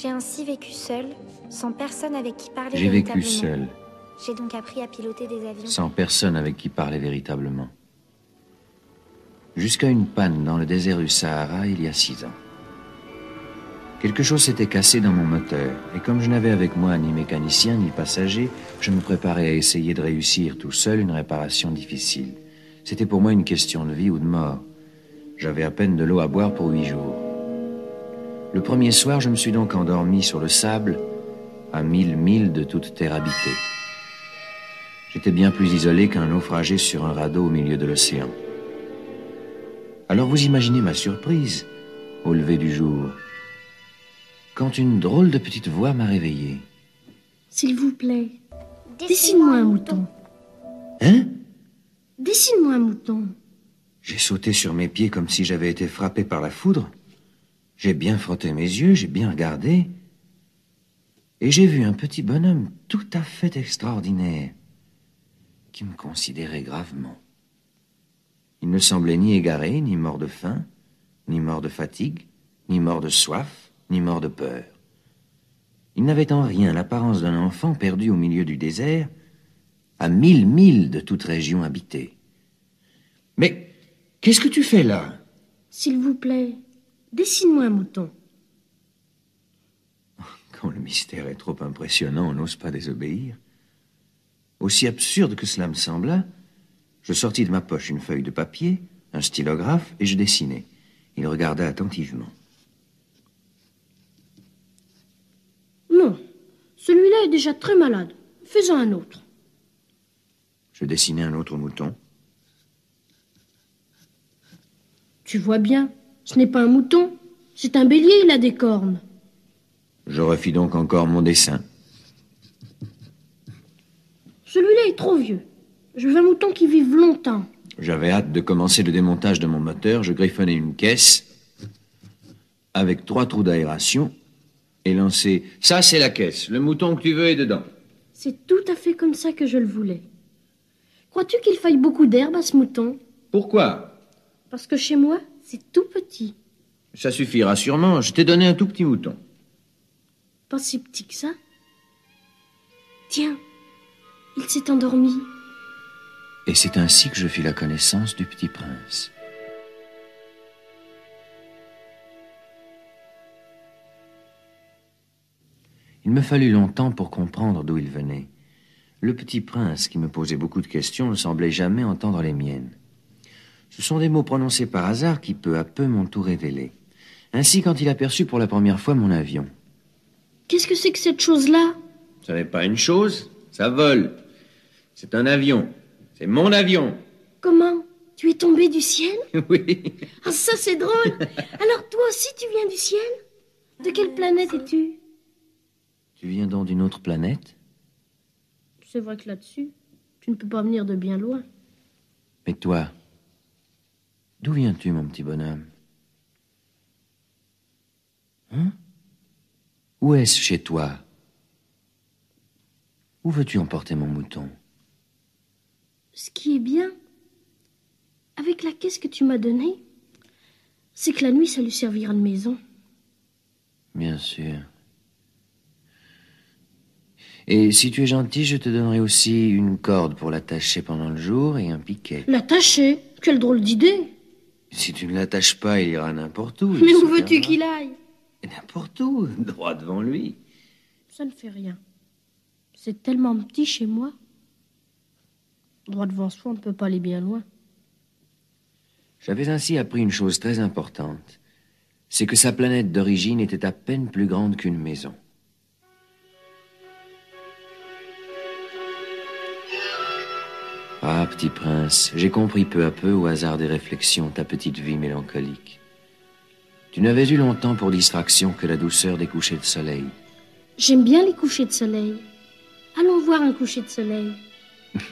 J'ai ainsi vécu seul, sans personne avec qui parler J'ai vécu véritablement. seul, J'ai donc appris à piloter des avions. sans personne avec qui parler véritablement. Jusqu'à une panne dans le désert du Sahara il y a 6 ans. Quelque chose s'était cassé dans mon moteur, et comme je n'avais avec moi ni mécanicien ni passager, je me préparais à essayer de réussir tout seul une réparation difficile. C'était pour moi une question de vie ou de mort. J'avais à peine de l'eau à boire pour 8 jours. Le premier soir, je me suis donc endormi sur le sable, à 1000 milles de toute terre habitée. J'étais bien plus isolé qu'un naufragé sur un radeau au milieu de l'océan. Alors vous imaginez ma surprise, au lever du jour, quand une drôle de petite voix m'a réveillé. S'il vous plaît, dessine-moi un mouton. Hein? Dessine-moi un mouton. J'ai sauté sur mes pieds comme si j'avais été frappé par la foudre. J'ai bien frotté mes yeux, j'ai bien regardé. Et j'ai vu un petit bonhomme tout à fait extraordinaire qui me considérait gravement. Il ne semblait ni égaré, ni mort de faim, ni mort de fatigue, ni mort de soif, ni mort de peur. Il n'avait en rien l'apparence d'un enfant perdu au milieu du désert, à 1000 milles de toute région habitée. Mais qu'est-ce que tu fais là? S'il vous plaît, dessine-moi un mouton. Quand le mystère est trop impressionnant, on n'ose pas désobéir. Aussi absurde que cela me sembla, je sortis de ma poche une feuille de papier, un stylographe, et je dessinai. Il regarda attentivement. Non, celui-là est déjà très malade. Fais-en un autre. Je dessinai un autre mouton. Tu vois bien, ce n'est pas un mouton, c'est un bélier, il a des cornes. Je refis donc encore mon dessin. Celui-là est trop vieux. Je veux un mouton qui vive longtemps. J'avais hâte de commencer le démontage de mon moteur. Je griffonnai une caisse avec 3 trous d'aération et lançai. Ça, c'est la caisse. Le mouton que tu veux est dedans. C'est tout à fait comme ça que je le voulais. Crois-tu qu'il faille beaucoup d'herbe à ce mouton? Pourquoi? Parce que chez moi, c'est tout petit. Ça suffira sûrement. Je t'ai donné un tout petit mouton. Pas si petit que ça. Tiens, il s'est endormi. Et c'est ainsi que je fis la connaissance du petit prince. Il me fallut longtemps pour comprendre d'où il venait. Le petit prince, qui me posait beaucoup de questions, ne semblait jamais entendre les miennes. Ce sont des mots prononcés par hasard qui, peu à peu, m'ont tout révélé. Ainsi, quand il aperçut pour la première fois mon avion. Qu'est-ce que c'est que cette chose-là? Ça n'est pas une chose, ça vole. C'est un avion. C'est mon avion. Comment? Tu es tombé du ciel? Oui. Ah, ça c'est drôle. Alors toi aussi tu viens du ciel? De quelle planète es-tu? Tu viens donc d'une autre planète? C'est vrai que là-dessus, tu ne peux pas venir de bien loin. Mais toi, d'où viens-tu, mon petit bonhomme? Hein? Où est-ce chez toi? Où veux-tu emporter mon mouton? Ce qui est bien, avec la caisse que tu m'as donnée, c'est que la nuit, ça lui servira de maison. Bien sûr. Et si tu es gentil, je te donnerai aussi une corde pour l'attacher pendant le jour et un piquet. L'attacher? Quelle drôle d'idée! Si tu ne l'attaches pas, il ira n'importe où. Mais où veux-tu qu'il aille? N'importe où, droit devant lui. Ça ne fait rien. C'est tellement petit chez moi. Droit devant soi, on ne peut pas aller bien loin. J'avais ainsi appris une chose très importante. C'est que sa planète d'origine était à peine plus grande qu'une maison. Ah, petit prince, j'ai compris peu à peu, au hasard des réflexions, ta petite vie mélancolique. Tu n'avais eu longtemps pour distraction que la douceur des couchers de soleil. J'aime bien les couchers de soleil. Allons voir un coucher de soleil.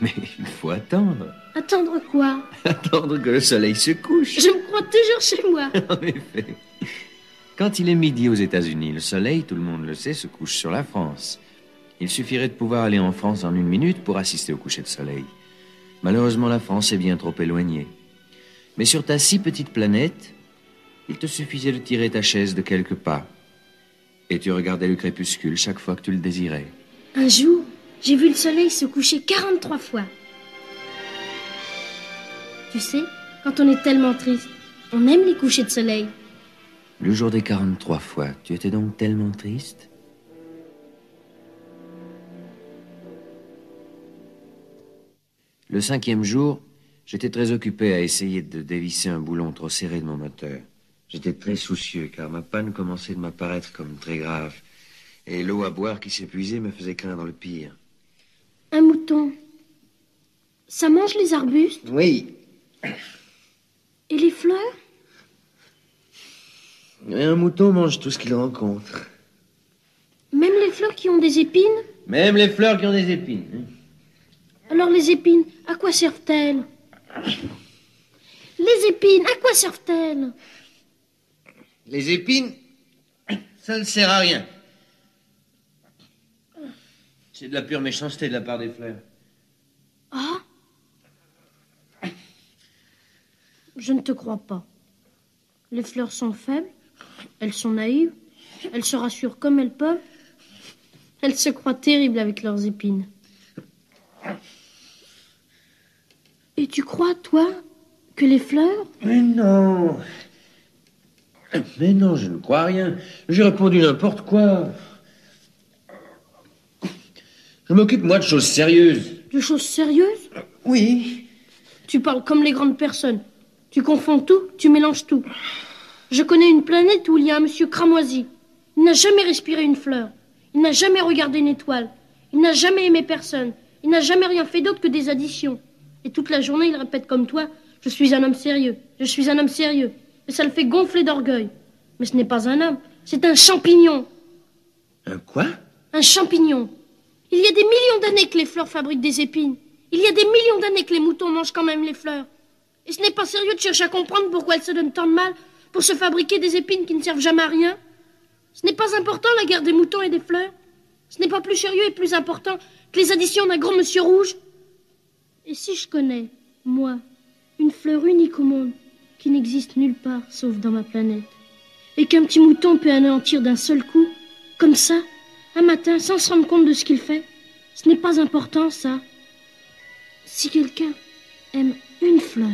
Mais il faut attendre. Attendre quoi? Attendre que le soleil se couche. Je me crois toujours chez moi. En effet. Quand il est midi aux États-Unis, le soleil, tout le monde le sait, se couche sur la France. Il suffirait de pouvoir aller en France en 1 minute pour assister au coucher de soleil. Malheureusement, la France est bien trop éloignée. Mais sur ta si petite planète, il te suffisait de tirer ta chaise de quelques pas. Et tu regardais le crépuscule chaque fois que tu le désirais. Un jour, j'ai vu le soleil se coucher 43 fois. Tu sais, quand on est tellement triste, on aime les couchers de soleil. Le jour des 43 fois, tu étais donc tellement triste? Le 5e jour, j'étais très occupé à essayer de dévisser un boulon trop serré de mon moteur. J'étais très soucieux, car ma panne commençait de m'apparaître comme très grave. Et l'eau à boire qui s'épuisait me faisait craindre le pire. Un mouton, ça mange les arbustes? Oui. Et les fleurs? Et un mouton mange tout ce qu'il rencontre. Même les fleurs qui ont des épines? Même les fleurs qui ont des épines. Alors les épines, à quoi servent-elles? Les épines, à quoi servent-elles? Les épines, ça ne sert à rien. C'est de la pure méchanceté de la part des fleurs. Ah? Je ne te crois pas. Les fleurs sont faibles, elles sont naïves, elles se rassurent comme elles peuvent. Elles se croient terribles avec leurs épines. Et tu crois, toi, que les fleurs... Mais non. Mais non, je ne crois rien. J'ai répondu n'importe quoi. Je m'occupe, moi, de choses sérieuses. De choses sérieuses? Oui. Tu parles comme les grandes personnes. Tu confonds tout, tu mélanges tout. Je connais une planète où il y a un monsieur cramoisi. Il n'a jamais respiré une fleur. Il n'a jamais regardé une étoile. Il n'a jamais aimé personne. Il n'a jamais rien fait d'autre que des additions. Et toute la journée, il répète comme toi, « Je suis un homme sérieux, je suis un homme sérieux. » Et ça le fait gonfler d'orgueil. Mais ce n'est pas un homme, c'est un champignon. Un quoi? Un champignon. Il y a des millions d'années que les fleurs fabriquent des épines. Il y a des millions d'années que les moutons mangent quand même les fleurs. Et ce n'est pas sérieux de chercher à comprendre pourquoi elles se donnent tant de mal pour se fabriquer des épines qui ne servent jamais à rien. Ce n'est pas important, la guerre des moutons et des fleurs. Ce n'est pas plus sérieux et plus important que les additions d'un grand monsieur rouge. Et si je connais, moi, une fleur unique au monde qui n'existe nulle part sauf dans ma planète, et qu'un petit mouton peut anéantir d'un seul coup, comme ça, un matin, sans se rendre compte de ce qu'il fait, ce n'est pas important, ça. Si quelqu'un aime une fleur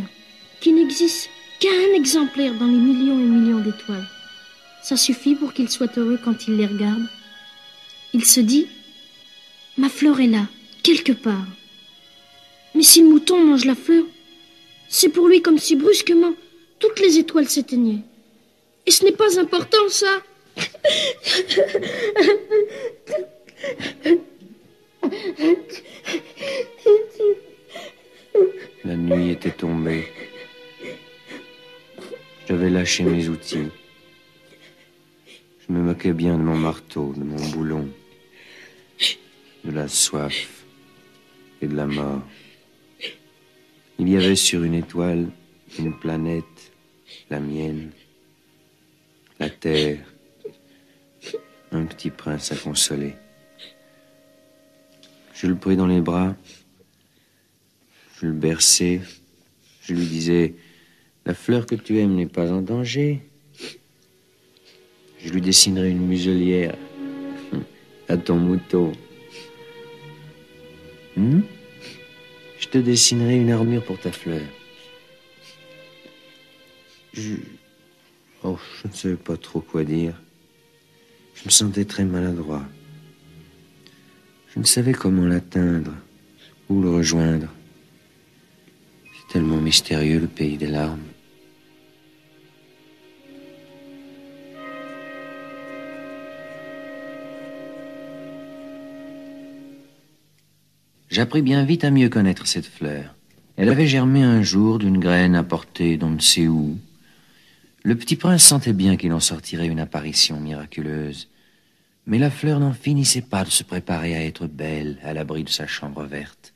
qui n'existe qu'un exemplaire dans les millions et millions d'étoiles, ça suffit pour qu'il soit heureux quand il les regarde. Il se dit, ma fleur est là, quelque part. Mais si le mouton mange la fleur, c'est pour lui comme si brusquement toutes les étoiles s'éteignaient. Et ce n'est pas important, ça. La nuit était tombée. J'avais lâché mes outils. Je me moquais bien de mon marteau, de mon boulon, de la soif et de la mort. Il y avait sur une étoile une planète, la mienne, la terre, un petit prince à consoler. Je le pris dans les bras, je le berçais, je lui disais, la fleur que tu aimes n'est pas en danger. Je lui dessinerai une muselière à ton mouton. Je te dessinerai une armure pour ta fleur. Je ne savais pas trop quoi dire. Je me sentais très maladroit. Je ne savais comment l'atteindre, où le rejoindre. C'est tellement mystérieux, le pays des larmes. J'appris bien vite à mieux connaître cette fleur. Elle avait germé un jour d'une graine apportée d'on ne sait où. Le petit prince sentait bien qu'il en sortirait une apparition miraculeuse. Mais la fleur n'en finissait pas de se préparer à être belle à l'abri de sa chambre verte.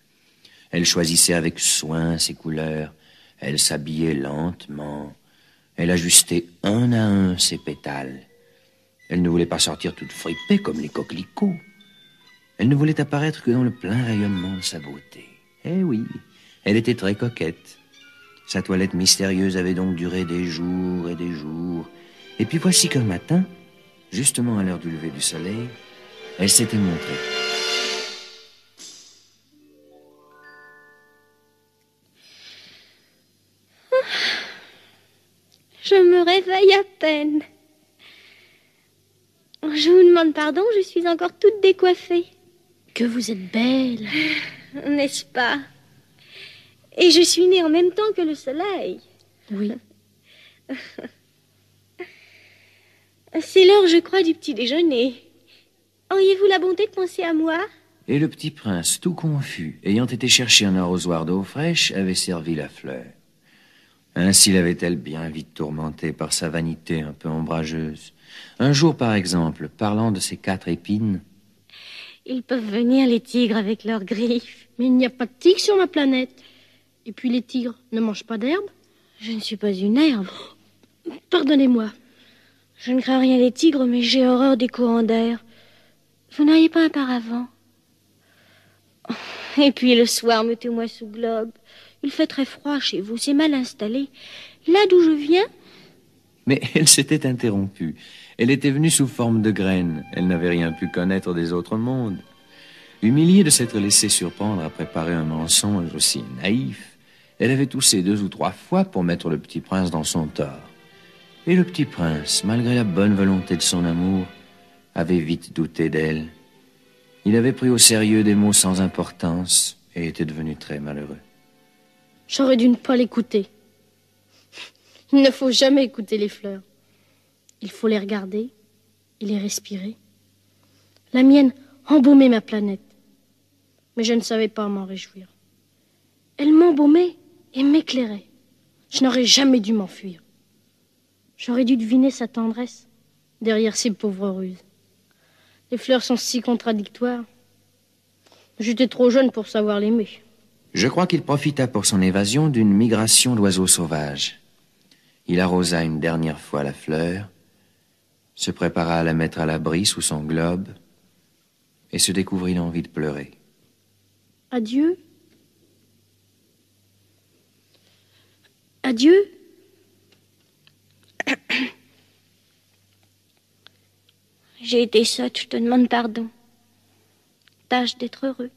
Elle choisissait avec soin ses couleurs. Elle s'habillait lentement. Elle ajustait un à un ses pétales. Elle ne voulait pas sortir toute fripée comme les coquelicots. Elle ne voulait apparaître que dans le plein rayonnement de sa beauté. Eh oui, elle était très coquette. Sa toilette mystérieuse avait donc duré des jours et des jours. Et puis voici qu'un matin, justement à l'heure du lever du soleil, elle s'était montrée. Je me réveille à peine. Je vous demande pardon, je suis encore toute décoiffée. Que vous êtes belle. N'est-ce pas? Et je suis née en même temps que le soleil. Oui. C'est l'heure, je crois, du petit déjeuner. Auriez-vous la bonté de penser à moi? Et le petit prince, tout confus, ayant été chercher un arrosoir d'eau fraîche, avait servi la fleur. Ainsi l'avait-elle bien vite tourmentée par sa vanité un peu ombrageuse. Un jour, par exemple, parlant de ses 4 épines... Ils peuvent venir, les tigres, avec leurs griffes. Mais il n'y a pas de tigres sur ma planète. Et puis les tigres ne mangent pas d'herbe. Je ne suis pas une herbe. Pardonnez-moi. Je ne crains rien les tigres, mais j'ai horreur des courants d'air. Vous n'auriez pas un paravent? Et puis le soir, mettez-moi sous globe. Il fait très froid chez vous, c'est mal installé. Là d'où je viens... Mais elle s'était interrompue. Elle était venue sous forme de graine. Elle n'avait rien pu connaître des autres mondes. Humiliée de s'être laissée surprendre à préparer un mensonge aussi naïf, elle avait toussé 2 ou 3 fois pour mettre le petit prince dans son tort. Et le petit prince, malgré la bonne volonté de son amour, avait vite douté d'elle. Il avait pris au sérieux des mots sans importance et était devenu très malheureux. J'aurais dû ne pas l'écouter. Il ne faut jamais écouter les fleurs. Il faut les regarder et les respirer. La mienne embaumait ma planète. Mais je ne savais pas m'en réjouir. Elle m'embaumait et m'éclairait. Je n'aurais jamais dû m'enfuir. J'aurais dû deviner sa tendresse derrière ces pauvres ruses. Les fleurs sont si contradictoires. J'étais trop jeune pour savoir l'aimer. Je crois qu'il profita pour son évasion d'une migration d'oiseaux sauvages. Il arrosa une dernière fois la fleur, se prépara à la mettre à l'abri sous son globe et se découvrit l'envie de pleurer. Adieu. Adieu. J'ai été sotte, je te demande pardon. Tâche d'être heureux.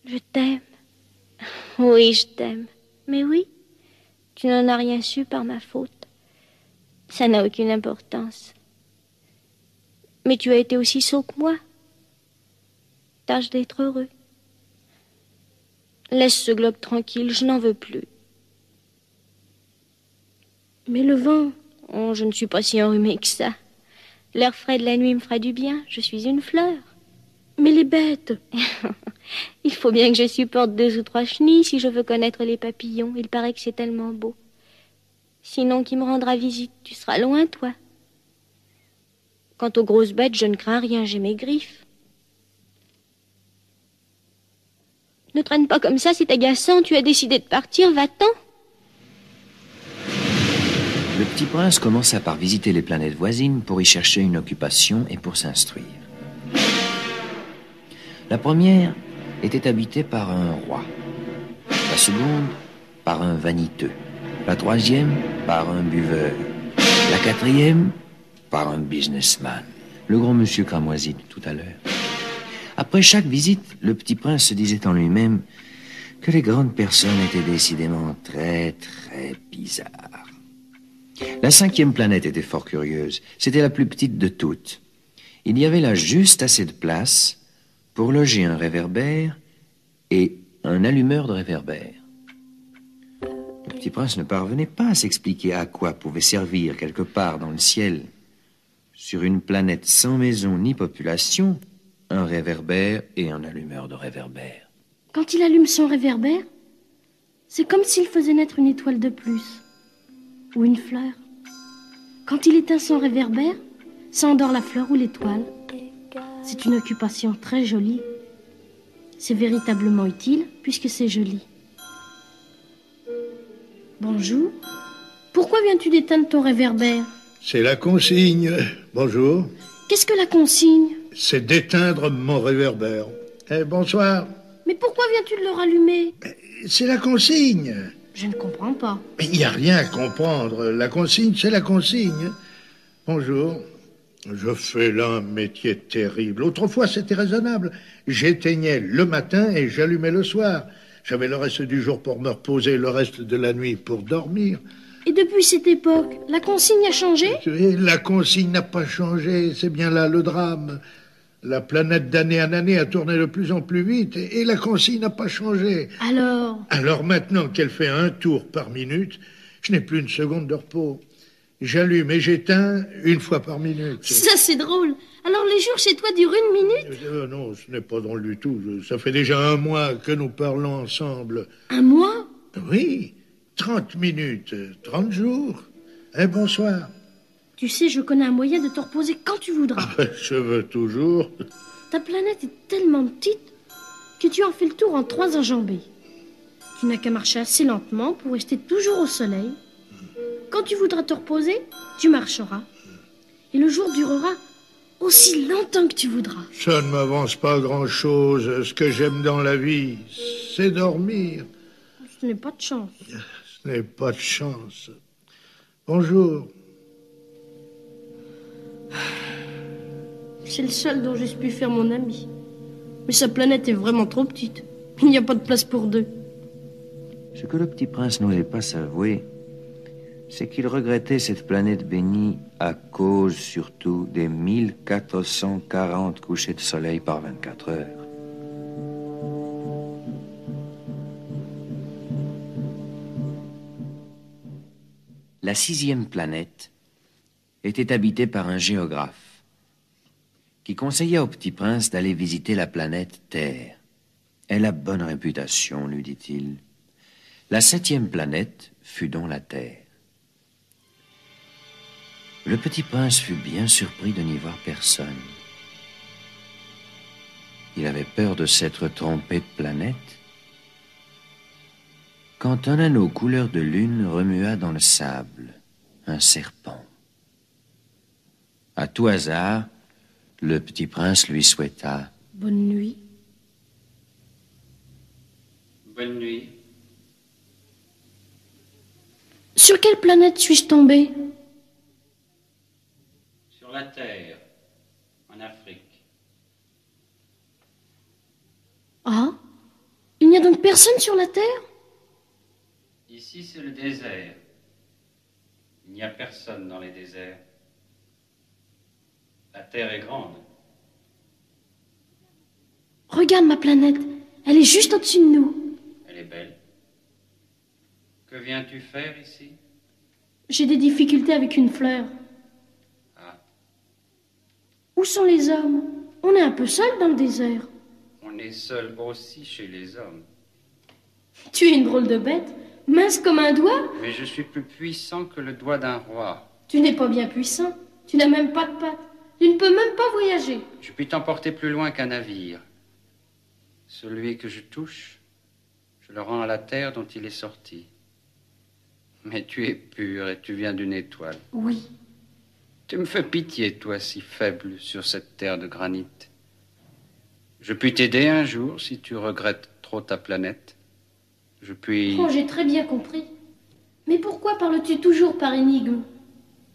Je t'aime. Oui, je t'aime. Mais oui, tu n'en as rien su par ma faute. Ça n'a aucune importance. Mais tu as été aussi sot que moi. Tâche d'être heureux. Laisse ce globe tranquille, je n'en veux plus. Mais le vent... Oh, je ne suis pas si enrhumée que ça. L'air frais de la nuit me ferait du bien. Je suis une fleur. Mais les bêtes... Il faut bien que je supporte 2 ou 3 chenilles si je veux connaître les papillons. Il paraît que c'est tellement beau. Sinon, qui me rendra visite? Tu seras loin, toi. Quant aux grosses bêtes, je ne crains rien, j'ai mes griffes. Ne traîne pas comme ça, c'est agaçant. Tu as décidé de partir, va-t'en. Le petit prince commença par visiter les planètes voisines pour y chercher une occupation et pour s'instruire. La première était habitée par un roi, la seconde par un vaniteux, la troisième par un buveur, la quatrième par un businessman, le gros monsieur cramoisi de tout à l'heure. Après chaque visite, le petit prince se disait en lui-même que les grandes personnes étaient décidément très, très bizarres. La 5e planète était fort curieuse. C'était la plus petite de toutes. Il y avait là juste assez de place pour loger un réverbère et un allumeur de réverbère. Le petit prince ne parvenait pas à s'expliquer à quoi pouvait servir quelque part dans le ciel, sur une planète sans maison ni population, un réverbère et un allumeur de réverbère. Quand il allume son réverbère, c'est comme s'il faisait naître une étoile de plus, ou une fleur. Quand il éteint son réverbère, ça endort la fleur ou l'étoile. C'est une occupation très jolie. C'est véritablement utile, puisque c'est joli. Bonjour. Pourquoi viens-tu d'éteindre ton réverbère? C'est la consigne. Bonjour. Qu'est-ce que la consigne? C'est d'éteindre mon réverbère. Bonsoir. Mais pourquoi viens-tu de le rallumer? C'est la consigne. Je ne comprends pas. Il n'y a rien à comprendre. La consigne, c'est la consigne. Bonjour. Je fais là un métier terrible. Autrefois, c'était raisonnable. J'éteignais le matin et j'allumais le soir. J'avais le reste du jour pour me reposer, le reste de la nuit pour dormir. Et depuis cette époque, la consigne a changé? Et la consigne n'a pas changé, c'est bien là le drame. La planète d'année en année a tourné de plus en plus vite et la consigne n'a pas changé. Alors maintenant qu'elle fait un tour par minute, je n'ai plus une seconde de repos. J'allume et j'éteins une fois par minute. Ça, c'est drôle. Alors les jours chez toi durent une minute? Non, ce n'est pas drôle du tout. Ça fait déjà un mois que nous parlons ensemble. Un mois? Oui, 30 minutes, 30 jours. Et bonsoir. Tu sais, je connais un moyen de te reposer quand tu voudras. Je veux toujours. Ta planète est tellement petite que tu en fais le tour en 3 enjambées. Tu n'as qu'à marcher assez lentement pour rester toujours au soleil. Quand tu voudras te reposer, tu marcheras. Et le jour durera aussi longtemps que tu voudras. Ça ne m'avance pas grand-chose. Ce que j'aime dans la vie, c'est dormir. Ce n'est pas de chance. Ce n'est pas de chance. Bonjour. C'est le seul dont j'ai pu faire mon ami. Mais sa planète est vraiment trop petite. Il n'y a pas de place pour 2. Ce que le petit prince n'osait pas s'avouer, c'est qu'il regrettait cette planète bénie à cause surtout des 1440 couchers de soleil par 24 heures. La 6e planète était habitée par un géographe qui conseilla au petit prince d'aller visiter la planète Terre. Elle a bonne réputation, lui dit-il. La 7e planète fut donc la Terre. Le petit prince fut bien surpris de n'y voir personne. Il avait peur de s'être trompé de planète quand un anneau couleur de lune remua dans le sable un serpent. À tout hasard, le petit prince lui souhaita « Bonne nuit ». Bonne nuit. Sur quelle planète suis-je tombé? Sur la Terre, en Afrique. Ah? Il n'y a donc personne sur la Terre? Ici, c'est le désert. Il n'y a personne dans les déserts. La Terre est grande. Regarde ma planète. Elle est juste au-dessus de nous. Elle est belle. Que viens-tu faire ici? J'ai des difficultés avec une fleur. Ah, Où sont les hommes? On est un peu seul dans le désert. on est seul aussi chez les hommes. Tu es une drôle de bête, mince comme un doigt. Mais je suis plus puissant que le doigt d'un roi. Tu n'es pas bien puissant. Tu n'as même pas de pattes. Tu ne peux même pas voyager. Je puis t'emporter plus loin qu'un navire. Celui que je touche, je le rends à la terre dont il est sorti. Mais tu es pur et tu viens d'une étoile. Oui. Tu me fais pitié, toi, si faible sur cette terre de granit. Je puis t'aider un jour si tu regrettes trop ta planète. Je puis... Oh, j'ai très bien compris. Mais pourquoi parles-tu toujours par énigme?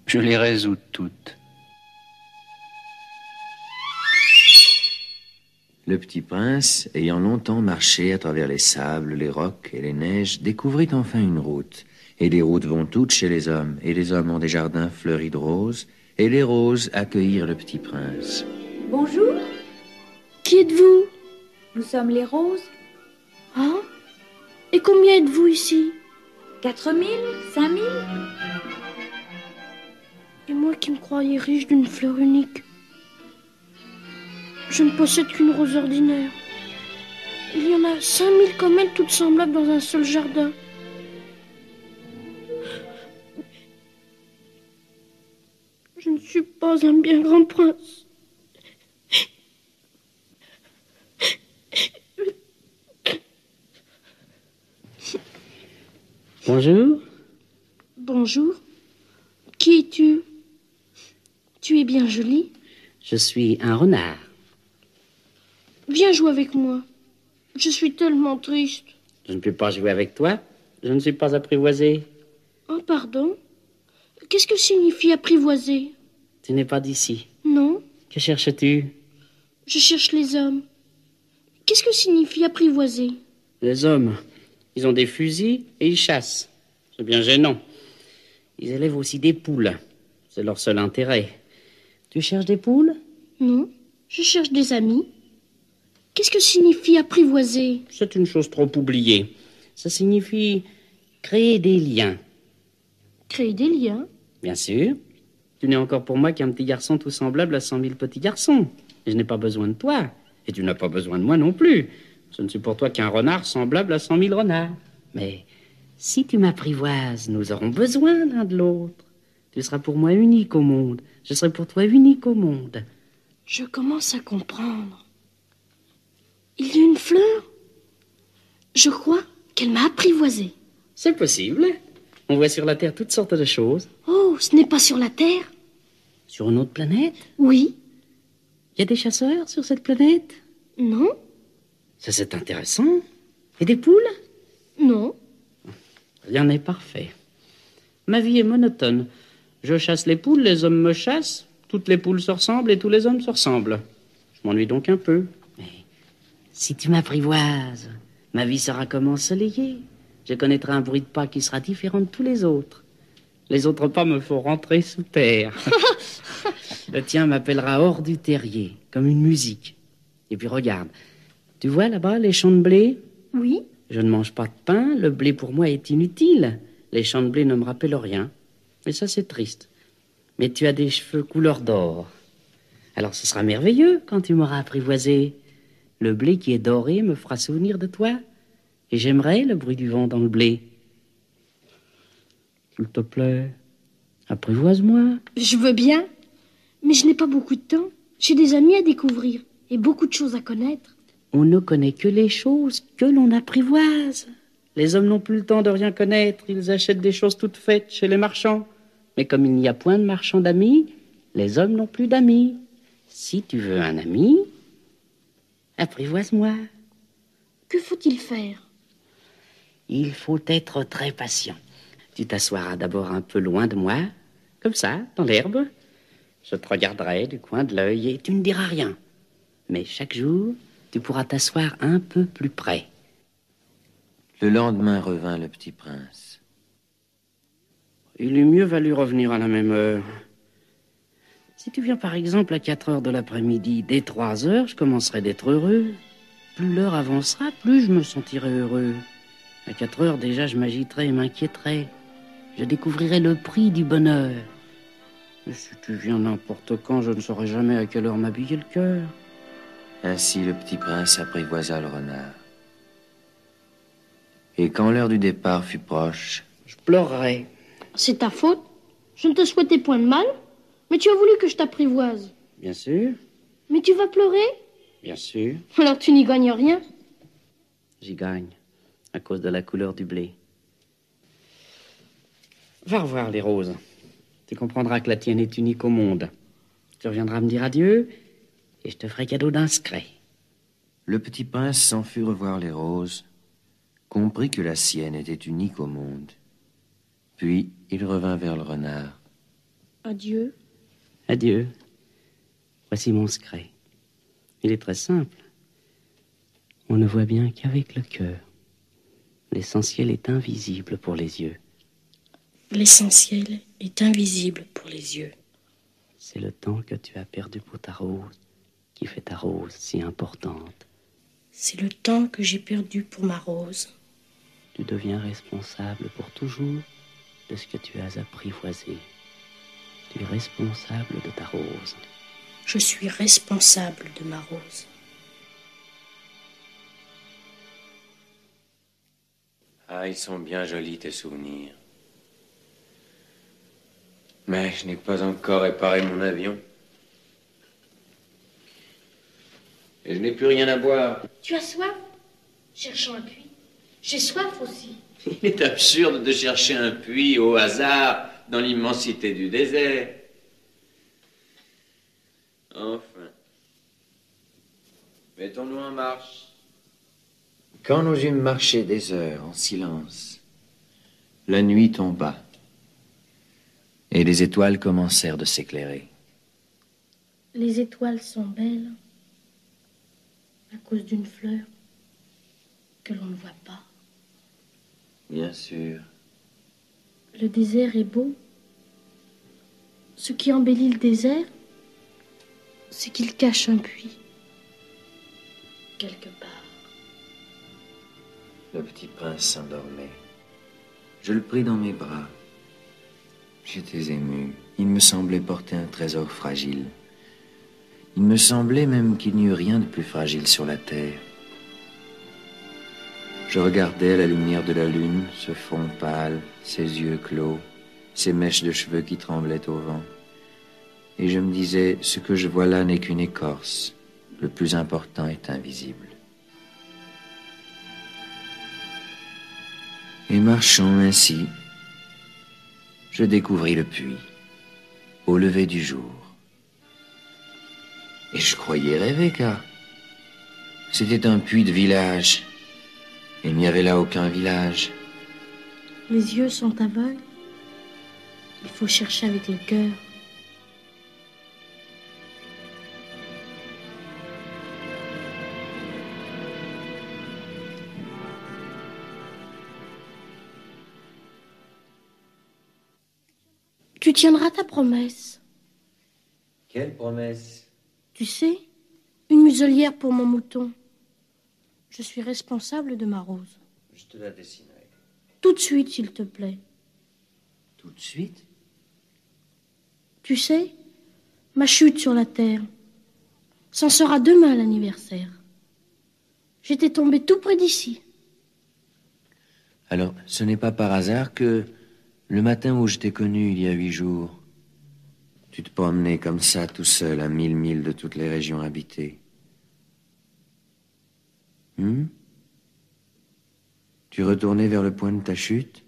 Je les résous toutes. Le petit prince, ayant longtemps marché à travers les sables, les rocs et les neiges, découvrit enfin une route. Et les routes vont toutes chez les hommes, et les hommes ont des jardins fleuris de roses, et les roses accueillirent le petit prince. Bonjour, Qui êtes-vous? nous sommes les roses. Ah? Et combien êtes-vous ici? 4000, 5000. Et moi qui me croyais riche d'une fleur unique. Je ne possède qu'une rose ordinaire. Il y en a 5000 comme elle, toutes semblables dans un seul jardin. Je ne suis pas un bien grand prince. Bonjour. Bonjour. Qui es-tu? Tu es bien jolie. Je suis un renard. Viens jouer avec moi. Je suis tellement triste. Je ne peux pas jouer avec toi. Je ne suis pas apprivoisé. Oh, pardon. Qu'est-ce que signifie apprivoiser? Tu n'es pas d'ici. Non. Que cherches-tu? Je cherche les hommes. Qu'est-ce que signifie apprivoiser? Les hommes, ils ont des fusils et ils chassent. C'est bien gênant. Ils élèvent aussi des poules. C'est leur seul intérêt. Tu cherches des poules? Non, je cherche des amis. Qu'est-ce que signifie apprivoiser? C'est une chose trop oubliée. Ça signifie créer des liens. Créer des liens? Bien sûr. Tu n'es encore pour moi qu'un petit garçon tout semblable à 100 000 petits garçons. Et je n'ai pas besoin de toi. Et tu n'as pas besoin de moi non plus. Je ne suis pour toi qu'un renard semblable à 100 000 renards. Mais si tu m'apprivoises, nous aurons besoin l'un de l'autre. Tu seras pour moi unique au monde. Je serai pour toi unique au monde. Je commence à comprendre. Il y a une fleur. Je crois qu'elle m'a apprivoisée. C'est possible. On voit sur la Terre toutes sortes de choses. Oh, ce n'est pas sur la Terre? Sur une autre planète? Oui. Il y a des chasseurs sur cette planète? Non. Ça, c'est intéressant. Et des poules? Non. Rien n'est parfait. Ma vie est monotone. Je chasse les poules, les hommes me chassent, toutes les poules se ressemblent et tous les hommes se ressemblent. Je m'ennuie donc un peu. Mais si tu m'apprivoises, ma vie sera comme ensoleillée. Je connaîtrai un bruit de pas qui sera différent de tous les autres. Les autres pas me font rentrer sous terre. Le tien m'appellera hors du terrier, comme une musique. Et puis regarde, tu vois là-bas les champs de blé? Oui. Je ne mange pas de pain, le blé pour moi est inutile. Les champs de blé ne me rappellent rien. Et ça, c'est triste. Mais tu as des cheveux couleur d'or. Alors ce sera merveilleux quand tu m'auras apprivoisé. Le blé qui est doré me fera souvenir de toi. Et j'aimerais le bruit du vent dans le blé. S'il te plaît, apprivoise-moi. Je veux bien, mais je n'ai pas beaucoup de temps. J'ai des amis à découvrir et beaucoup de choses à connaître. On ne connaît que les choses que l'on apprivoise. Les hommes n'ont plus le temps de rien connaître. Ils achètent des choses toutes faites chez les marchands. Mais comme il n'y a point de marchands d'amis, les hommes n'ont plus d'amis. Si tu veux un ami, apprivoise-moi. Que faut-il faire? Il faut être très patient. Tu t'assoiras d'abord un peu loin de moi, comme ça, dans l'herbe. Je te regarderai du coin de l'œil et tu ne diras rien. Mais chaque jour, tu pourras t'asseoir un peu plus près. Le lendemain revint le petit prince. Il eût mieux valu revenir à la même heure. Si tu viens par exemple à 4 heures de l'après-midi, dès 3 heures, je commencerai d'être heureux. Plus l'heure avancera, plus je me sentirai heureux. À 4 heures déjà, je m'agiterai et m'inquiéterai. Je découvrirai le prix du bonheur. Mais si tu viens n'importe quand, je ne saurai jamais à quelle heure m'habiller le cœur. Ainsi le petit prince apprivoisa le renard. Et quand l'heure du départ fut proche, je pleurerai. C'est ta faute. Je ne te souhaitais point de mal, mais tu as voulu que je t'apprivoise. Bien sûr. Mais tu vas pleurer? Bien sûr. Alors tu n'y gagnes rien. J'y gagne, à cause de la couleur du blé. Va revoir les roses. Tu comprendras que la tienne est unique au monde. Tu reviendras me dire adieu, et je te ferai cadeau d'un secret. Le petit prince s'en fut revoir les roses, comprit que la sienne était unique au monde. Puis il revint vers le renard. Adieu. Adieu. Voici mon secret. Il est très simple. On ne voit bien qu'avec le cœur. L'essentiel est invisible pour les yeux. L'essentiel est invisible pour les yeux. C'est le temps que tu as perdu pour ta rose qui fait ta rose si importante. C'est le temps que j'ai perdu pour ma rose. Tu deviens responsable pour toujours de ce que tu as apprivoisé. Tu es responsable de ta rose. Je suis responsable de ma rose. Ah, ils sont bien jolis, tes souvenirs. Mais je n'ai pas encore réparé mon avion. Et je n'ai plus rien à boire. Tu as soif? Cherchons un puits. J'ai soif aussi. Il est absurde de chercher un puits au hasard dans l'immensité du désert. Enfin. Mettons-nous en marche. Quand nous eûmes marché des heures en silence, la nuit tomba et les étoiles commencèrent de s'éclairer. Les étoiles sont belles à cause d'une fleur que l'on ne voit pas. Bien sûr. Le désert est beau. Ce qui embellit le désert, c'est qu'il cache un puits. Quelque part. Le petit prince s'endormait. Je le pris dans mes bras. J'étais ému. Il me semblait porter un trésor fragile. Il me semblait même qu'il n'y eût rien de plus fragile sur la terre. Je regardais à la lumière de la lune, ce front pâle, ses yeux clos, ses mèches de cheveux qui tremblaient au vent. Et je me disais, ce que je vois là n'est qu'une écorce. Le plus important est invisible. Et marchant ainsi, je découvris le puits, au lever du jour. Et je croyais rêver, car c'était un puits de village. Il n'y avait là aucun village. Les yeux sont aveugles. Il faut chercher avec le cœur. Tu tiendras ta promesse. Quelle promesse? Tu sais, une muselière pour mon mouton. Je suis responsable de ma rose. Je te la dessinerai. Tout de suite, s'il te plaît. Tout de suite? Tu sais, ma chute sur la terre, c'en sera demain l'anniversaire. J'étais tombée tout près d'ici. Alors, ce n'est pas par hasard que, le matin où je t'ai connu il y a 8 jours, tu te promenais comme ça, tout seul, à 1000 milles de toutes les régions habitées. Tu retournais vers le point de ta chute?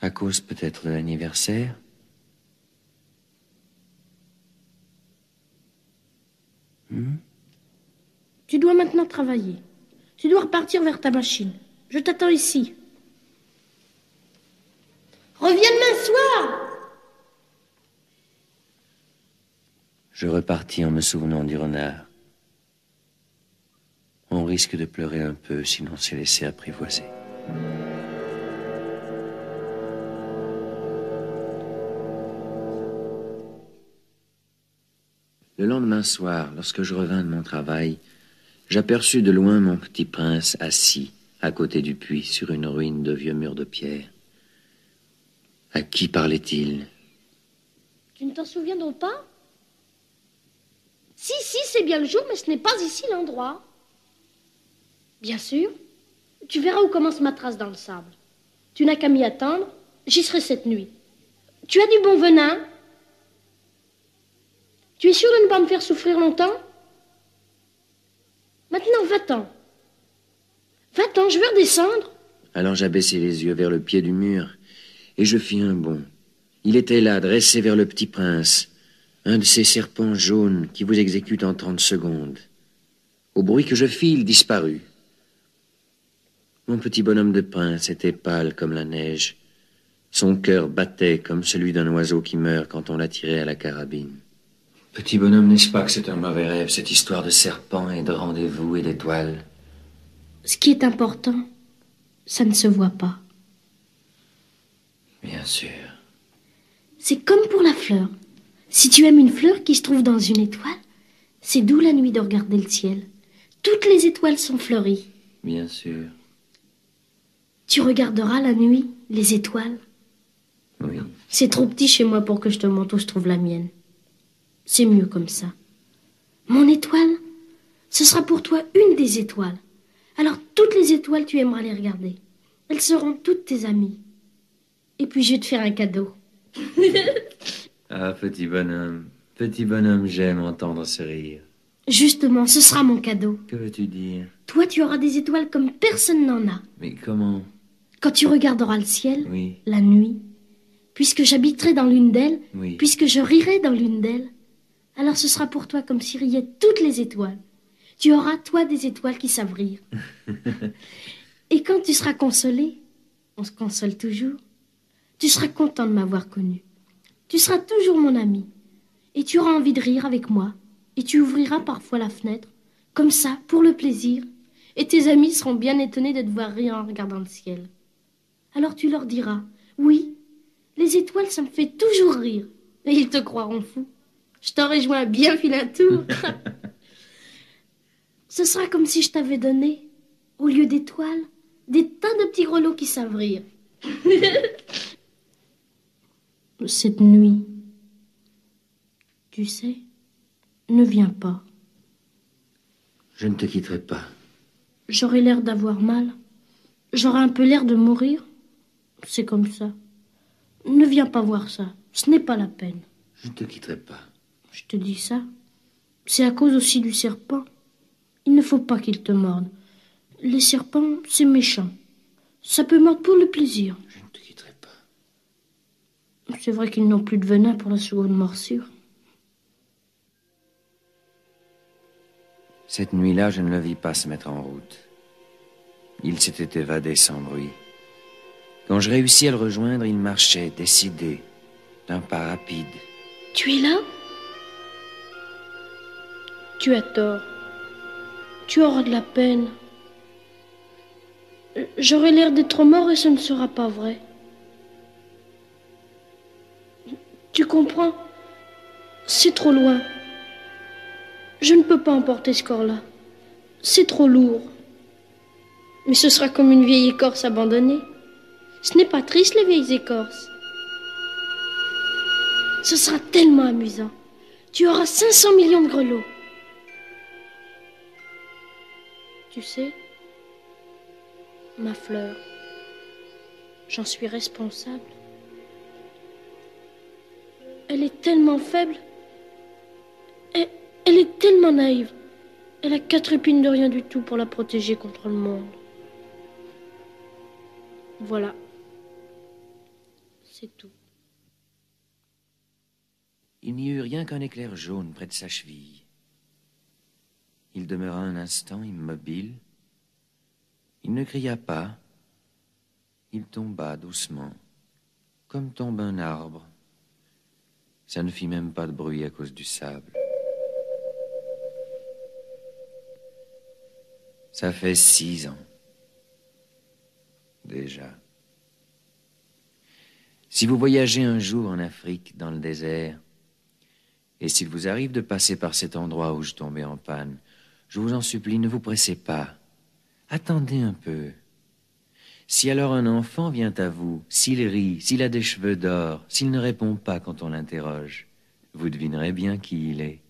À cause peut-être de l'anniversaire? Tu dois maintenant travailler. Tu dois repartir vers ta machine. Je t'attends ici. Reviens demain soir! Je repartis en me souvenant du renard. On risque de pleurer un peu si l'on s'est laissé apprivoiser. Le lendemain soir, lorsque je revins de mon travail, j'aperçus de loin mon petit prince assis à côté du puits sur une ruine de vieux murs de pierre. À qui parlait-il? Tu ne t'en souviens donc pas? Si, c'est bien le jour, mais ce n'est pas ici l'endroit. Bien sûr. Tu verras où commence ma trace dans le sable. Tu n'as qu'à m'y attendre, j'y serai cette nuit. Tu as du bon venin? Tu es sûr de ne pas me faire souffrir longtemps? Maintenant, va-t'en. Va-t'en, je veux redescendre. Alors j'abaissai les yeux vers le pied du mur, et je fis un bond. Il était là, dressé vers le petit prince, un de ces serpents jaunes qui vous exécutent en 30 secondes. Au bruit que je fis, il disparut. Mon petit bonhomme de prince était pâle comme la neige. Son cœur battait comme celui d'un oiseau qui meurt quand on l'a tiré à la carabine. Petit bonhomme, n'est-ce pas que c'est un mauvais rêve, cette histoire de serpents et de rendez-vous et d'étoiles? Ce qui est important, ça ne se voit pas. Bien sûr. C'est comme pour la fleur. Si tu aimes une fleur qui se trouve dans une étoile, c'est doux la nuit de regarder le ciel. Toutes les étoiles sont fleuries. Bien sûr. Tu regarderas la nuit, les étoiles. Oui. C'est trop petit chez moi pour que je te montre où se trouve la mienne. C'est mieux comme ça. Mon étoile, ce sera pour toi une des étoiles. Alors toutes les étoiles, tu aimeras les regarder. Elles seront toutes tes amies. Et puis je vais te faire un cadeau. Ah, petit bonhomme, j'aime entendre ce rire. Justement, ce sera mon cadeau. Que veux-tu dire? Toi, tu auras des étoiles comme personne n'en a. Mais comment? Quand tu regarderas le ciel, oui, la nuit, puisque j'habiterai dans l'une d'elles, oui, puisque je rirai dans l'une d'elles, alors ce sera pour toi comme si riaient toutes les étoiles. Tu auras, toi, des étoiles qui savent rire. Et quand tu seras consolé, on se console toujours, tu seras content de m'avoir connu. Tu seras toujours mon ami. Et tu auras envie de rire avec moi. Et tu ouvriras parfois la fenêtre, comme ça, pour le plaisir. Et tes amis seront bien étonnés de te voir rire en regardant le ciel. Alors tu leur diras, oui, les étoiles, ça me fait toujours rire. Et ils te croiront fou. Je t'aurais joué un bien vilain tour. Ce sera comme si je t'avais donné, au lieu d'étoiles, des tas de petits grelots qui savent rire. Cette nuit, tu sais, ne viens pas. Je ne te quitterai pas. J'aurai l'air d'avoir mal. J'aurai un peu l'air de mourir. C'est comme ça. Ne viens pas voir ça. Ce n'est pas la peine. Je ne te quitterai pas. Je te dis ça. C'est à cause aussi du serpent. Il ne faut pas qu'il te morde. Les serpents, c'est méchant. Ça peut mordre pour le plaisir. Je ne te quitterai pas. C'est vrai qu'ils n'ont plus de venin pour la seconde morsure. Cette nuit-là, je ne le vis pas se mettre en route. Il s'était évadé sans bruit. Quand je réussis à le rejoindre, il marchait, décidé, d'un pas rapide. Tu es là? Tu as tort. Tu auras de la peine. J'aurai l'air d'être mort et ce ne sera pas vrai. Tu comprends? C'est trop loin. Je ne peux pas emporter ce corps-là. C'est trop lourd. Mais ce sera comme une vieille écorce abandonnée. Ce n'est pas triste, les vieilles écorces. Ce sera tellement amusant. Tu auras 500 millions de grelots. Tu sais, ma fleur, j'en suis responsable. Elle est tellement faible. Elle est tellement naïve. Elle a 4 épines de rien du tout pour la protéger contre le monde. Voilà. C'est tout. Il n'y eut rien qu'un éclair jaune près de sa cheville. Il demeura un instant immobile. Il ne cria pas. Il tomba doucement, comme tombe un arbre. Ça ne fit même pas de bruit à cause du sable. Ça fait 6 ans. Déjà. Si vous voyagez un jour en Afrique, dans le désert, et s'il vous arrive de passer par cet endroit où je tombais en panne, je vous en supplie, ne vous pressez pas. Attendez un peu. Si alors un enfant vient à vous, s'il rit, s'il a des cheveux d'or, s'il ne répond pas quand on l'interroge, vous devinerez bien qui il est.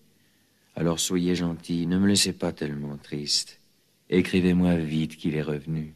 Alors soyez gentil, ne me laissez pas tellement triste. Écrivez-moi vite qu'il est revenu.